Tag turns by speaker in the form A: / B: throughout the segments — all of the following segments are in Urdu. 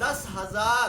A: 10,000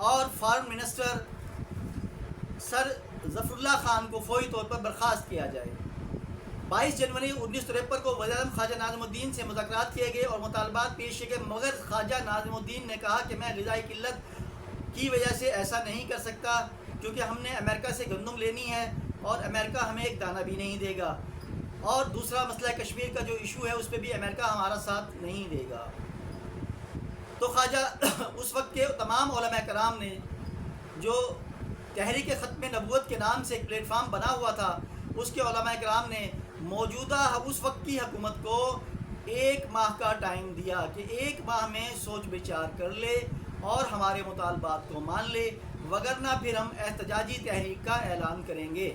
A: اور فارن منسٹر سر ظفر اللہ خان کو فوری طور پر برخاست کیا جائے۔ 22 جنوری 1953 کو وزیر اعظم خواجہ ناظم الدین سے مذاکرات کیے گئے اور مطالبات پیش کیے گئے، مگر خواجہ ناظم الدین نے کہا کہ میں غذائی قلت کی وجہ سے ایسا نہیں کر سکتا، کیونکہ ہم نے امریکہ سے گندم لینی ہے اور امریکہ ہمیں ایک دانہ بھی نہیں دے گا، اور دوسرا مسئلہ کشمیر کا جو ایشو ہے اس پہ بھی امریکہ ہمارا ساتھ نہیں دے گا۔ تو خواجہ اس وقت کے تمام علماء کرام نے، جو تحریک ختم نبوت کے نام سے ایک پلیٹ فارم بنا ہوا تھا، اس کے علماء کرام نے موجودہ اس وقت کی حکومت کو 1 ماہ کا ٹائم دیا کہ 1 ماہ میں سوچ بچار کر لے اور ہمارے مطالبات کو مان لے، وگرنہ پھر ہم احتجاجی تحریک کا اعلان کریں گے۔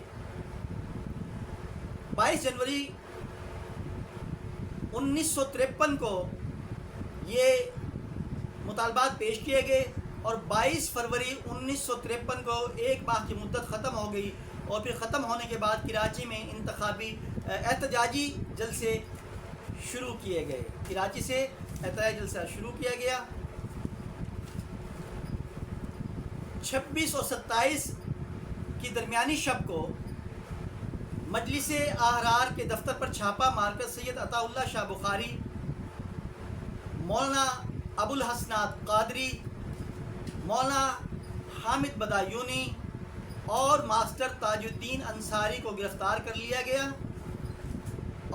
A: 22 جنوری 1953 کو یہ مطالبات پیش کیے گئے اور 22 فروری 1953 کو 1 ماہ کی مدت ختم ہو گئی، اور پھر ختم ہونے کے بعد کراچی میں انتخابی احتجاجی جلسے شروع کیے گئے۔ کراچی سے احتجاجی جلسہ شروع کیا گیا۔ 26 اور 27 کی درمیانی شب کو مجلس احرار کے دفتر پر چھاپا مار کر سید عطا اللہ شاہ بخاری، مولانا ابو الحسنات قادری، مولانا حامد بدایونی اور ماسٹر تاج الدین انصاری کو گرفتار کر لیا گیا،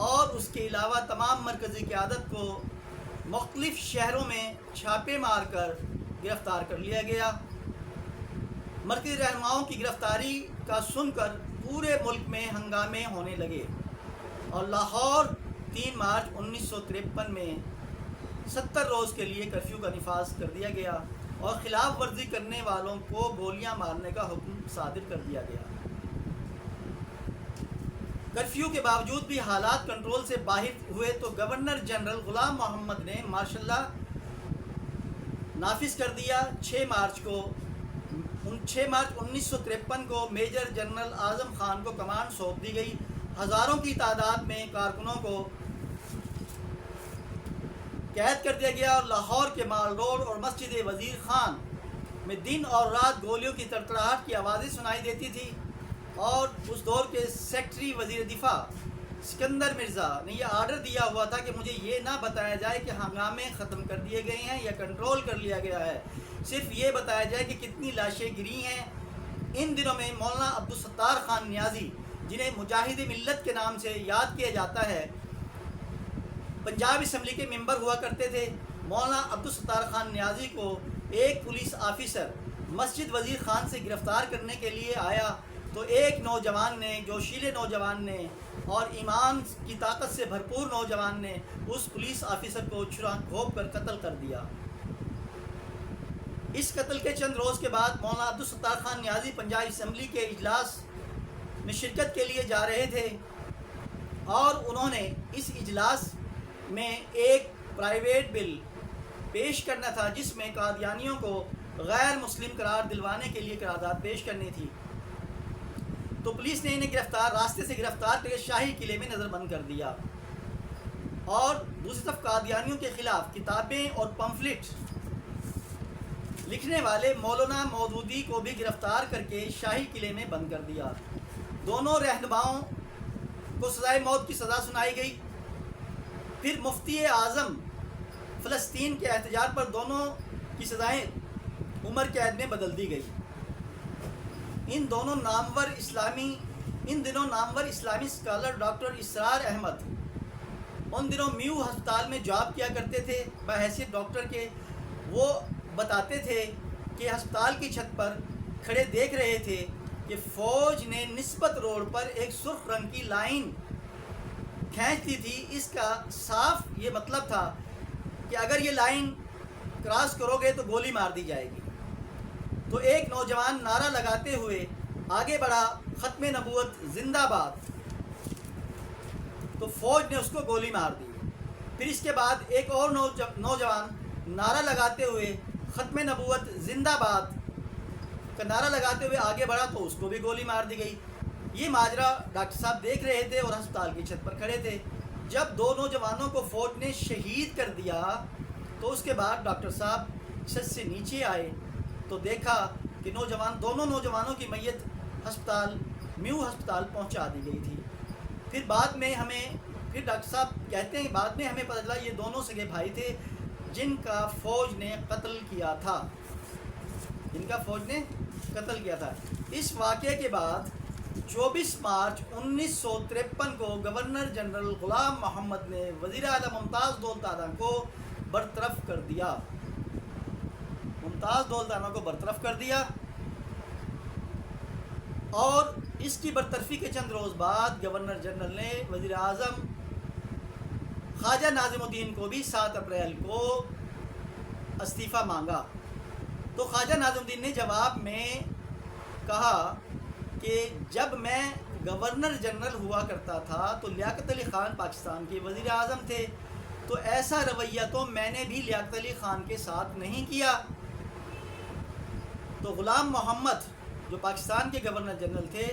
A: اور اس کے علاوہ تمام مرکزی قیادت کو مختلف شہروں میں چھاپے مار کر گرفتار کر لیا گیا۔ مرکزی رہنماؤں کی گرفتاری کا سن کر پورے ملک میں ہنگامے ہونے لگے، اور لاہور 3 مارچ 1953 میں 70 روز کے لیے کرفیو کا نفاذ کر دیا گیا اور خلاف ورزی کرنے والوں کو گولیاں مارنے کا حکم صادر کر دیا گیا۔ کرفیو کے باوجود بھی حالات کنٹرول سے باہر ہوئے تو گورنر جنرل غلام محمد نے مارشل لا نافذ کر دیا۔ 6 مارچ 1953 کو میجر جنرل اعظم خان کو کمانڈ سونپ دی گئی۔ ہزاروں کی تعداد میں کارکنوں کو قید کر دیا گیا، اور لاہور کے مال روڈ اور مسجد وزیر خان میں دن اور رات گولیوں کی تڑتڑاہٹ کی آوازیں سنائی دیتی تھی، اور اس دور کے سیکرٹری وزیر دفاع سکندر مرزا نے یہ آرڈر دیا ہوا تھا کہ مجھے یہ نہ بتایا جائے کہ ہنگامے ختم کر دیے گئے ہیں یا کنٹرول کر لیا گیا ہے، صرف یہ بتایا جائے کہ کتنی لاشیں گری ہیں۔ ان دنوں میں مولانا عبدالستار خان نیازی، جنہیں مجاہد ملت کے نام سے یاد کیا جاتا ہے، پنجاب اسمبلی کے ممبر ہوا کرتے تھے۔ مولانا عبدالستار خان نیازی کو ایک پولیس آفیسر مسجد وزیر خان سے گرفتار کرنے کے لیے آیا، تو ایک نوجوان نے، جوشیلے نوجوان نے اور ایمان کی طاقت سے بھرپور نوجوان نے اس پولیس آفیسر کو چھرا گھونپ کر قتل کر دیا۔ اس قتل کے چند روز کے بعد مولانا عبدالستار خان نیازی پنجاب اسمبلی کے اجلاس میں شرکت کے لیے جا رہے تھے، اور انہوں نے اس اجلاس میں ایک پرائیویٹ بل پیش کرنا تھا جس میں قادیانیوں کو غیر مسلم قرار دلوانے کے لیے قرارداد پیش کرنی تھی۔ تو پولیس نے انہیں راستے سے گرفتار کر کے شاہی قلعے میں نظر بند کر دیا، اور دوسری طرف قادیانیوں کے خلاف کتابیں اور پمفلٹ لکھنے والے مولانا مودودی کو بھی گرفتار کر کے شاہی قلعے میں بند کر دیا۔ دونوں رہنماؤں کو سزائے موت کی سزا سنائی گئی۔ پھر مفتی اعظم فلسطین کے احتجاج پر دونوں کی سزائیں عمر قید میں بدل دی گئی۔ ان دنوں نامور اسلامی اسکالر ڈاکٹر اسرار احمد ان دنوں میو ہسپتال میں جاب کیا کرتے تھے بحیثیت ڈاکٹر کے۔ وہ بتاتے تھے کہ ہسپتال کی چھت پر کھڑے دیکھ رہے تھے کہ فوج نے نسبت روڈ پر ایک سرخ رنگ کی لائن کھینچ دی تھی۔ اس کا صاف یہ مطلب تھا کہ اگر یہ لائن کراس کرو گے تو گولی مار دی جائے گی۔ تو ایک نوجوان نعرہ لگاتے ہوئے آگے بڑھا، ختم نبوت زندہ باد، تو فوج نے اس کو گولی مار دی۔ پھر اس کے بعد ایک اور نوجوان نعرہ لگاتے ہوئے ختم نبوت زندہ باد کا نعرہ لگاتے ہوئے آگے بڑھا تو اس کو بھی گولی مار دی گئی۔ یہ ماجرا ڈاکٹر صاحب دیکھ رہے تھے اور ہسپتال کی چھت پر کھڑے تھے۔ جب 2 نوجوانوں کو فوج نے شہید کر دیا تو اس کے بعد ڈاکٹر صاحب چھت سے نیچے آئے تو دیکھا کہ دونوں نوجوانوں کی میت میو ہسپتال پہنچا دی گئی تھی۔ پھر ڈاکٹر صاحب کہتے ہیں بعد میں ہمیں پتہ چلا یہ دونوں سگے بھائی تھے جن کا فوج نے قتل کیا تھا۔ اس واقعے کے بعد 24 مارچ 1953 کو گورنر جنرل غلام محمد نے وزیر اعلیٰ ممتاز دولت آرا کو برطرف کر دیا اور اس کی برطرفی کے چند روز بعد گورنر جنرل نے وزیر اعظم خواجہ ناظم الدین کو بھی 7 اپریل کو استعفیٰ مانگا۔ تو خواجہ ناظم الدین نے جواب میں کہا کہ جب میں گورنر جنرل ہوا کرتا تھا تو لیاقت علی خان پاکستان کے وزیر اعظم تھے، تو ایسا رویہ تو میں نے بھی لیاقت علی خان کے ساتھ نہیں کیا۔ تو غلام محمد جو پاکستان کے گورنر جنرل تھے،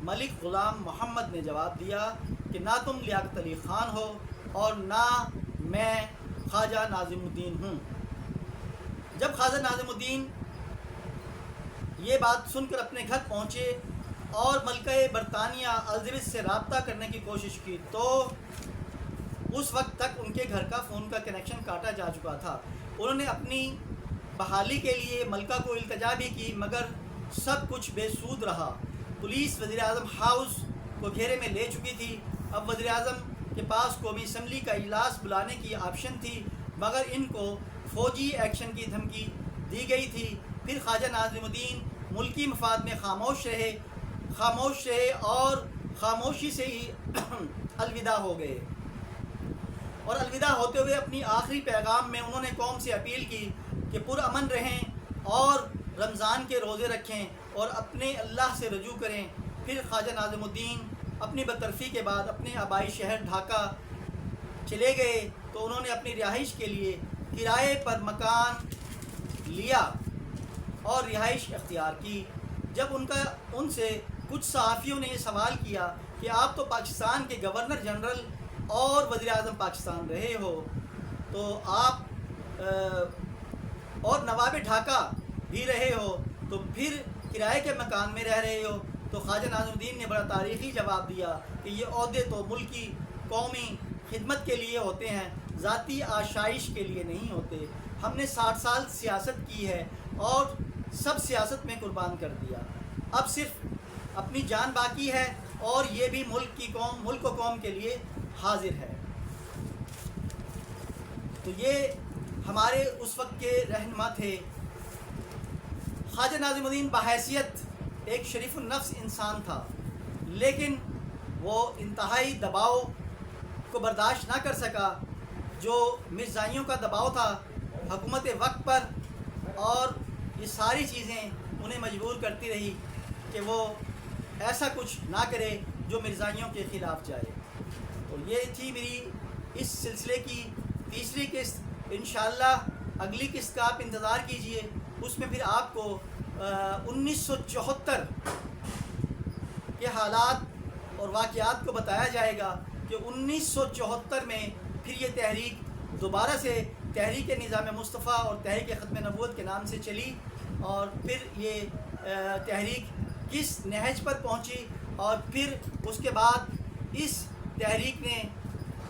A: ملک غلام محمد نے جواب دیا کہ نہ تم لیاقت علی خان ہو اور نہ میں خواجہ ناظم الدین ہوں۔ جب خواجہ ناظم الدین یہ بات سن کر اپنے گھر پہنچے اور ملکہ برطانیہ الزبتھ سے رابطہ کرنے کی کوشش کی تو اس وقت تک ان کے گھر کا فون کا کنیکشن کاٹا جا چکا تھا۔ انہوں نے اپنی بحالی کے لیے ملکہ کو التجا بھی کی مگر سب کچھ بے سود رہا۔ پولیس وزیر اعظم ہاؤس کو گھیرے میں لے چکی تھی۔ اب وزیر اعظم کے پاس قومی اسمبلی کا اجلاس بلانے کی آپشن تھی مگر ان کو فوجی ایکشن کی دھمکی دی گئی تھی۔ پھر خواجہ ناظم الدین ملکی مفاد میں خاموش رہے اور خاموشی سے ہی الوداع ہو گئے، اور الوداع ہوتے ہوئے اپنی آخری پیغام میں انہوں نے قوم سے اپیل کی کہ پرامن رہیں اور رمضان کے روزے رکھیں اور اپنے اللہ سے رجوع کریں۔ پھر خواجہ ناظم الدین اپنی برطرفی کے بعد اپنے آبائی شہر ڈھاکہ چلے گئے تو انہوں نے اپنی رہائش کے لیے کرائے پر مکان لیا اور رہائش اختیار کی۔ جب ان سے کچھ صحافیوں نے یہ سوال کیا کہ آپ تو پاکستان کے گورنر جنرل اور وزیر اعظم پاکستان رہے ہو تو آپ اور نواب ڈھاکہ بھی رہے ہو تو پھر کرائے کے مکان میں رہ رہے ہو، تو خواجہ ناظم الدین نے بڑا تاریخی جواب دیا کہ یہ عہدے تو ملکی قومی خدمت کے لیے ہوتے ہیں، ذاتی آشائش کے لیے نہیں ہوتے۔ ہم نے 60 سال سیاست کی ہے اور سب سیاست میں قربان کر دیا، اب صرف اپنی جان باقی ہے اور یہ بھی ملک و قوم کے لیے حاضر ہے۔ تو یہ ہمارے اس وقت کے رہنما تھے۔ خواجہ ناظم الدین بحیثیت ایک شریف النفس انسان تھا، لیکن وہ انتہائی دباؤ کو برداشت نہ کر سکا جو مرزائیوں کا دباؤ تھا حکومت وقت پر، اور یہ ساری چیزیں انہیں مجبور کرتی رہی کہ وہ ایسا کچھ نہ کرے جو مرزائیوں کے خلاف جائے۔ تو یہ تھی میری اس سلسلے کی تیسری قسط۔ انشاءاللہ اگلی قسط کا آپ انتظار کیجئے، اس میں پھر آپ کو 1974 کے حالات اور واقعات کو بتایا جائے گا کہ 1974 میں پھر یہ تحریک دوبارہ سے تحریک نظام مصطفیٰ اور تحریک ختم نبوت کے نام سے چلی، اور پھر یہ تحریک کس نہج پر پہنچی اور پھر اس کے بعد اس تحریک نے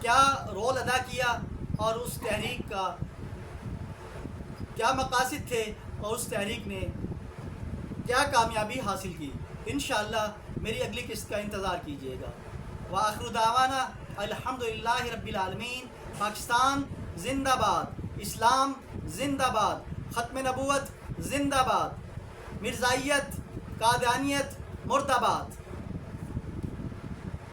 A: کیا رول ادا کیا اور اس تحریک کا کیا مقاصد تھے اور اس تحریک نے کیا کامیابی حاصل کی۔ انشاءاللہ میری اگلی قسط کا انتظار کیجیے گا۔ وآخر دعوانا الحمدللہ رب العالمین۔ پاکستان زندہ باد، اسلام زندہ باد، ختم نبوت زندہ باد، مرزائیت قادیانیت مردہ باد۔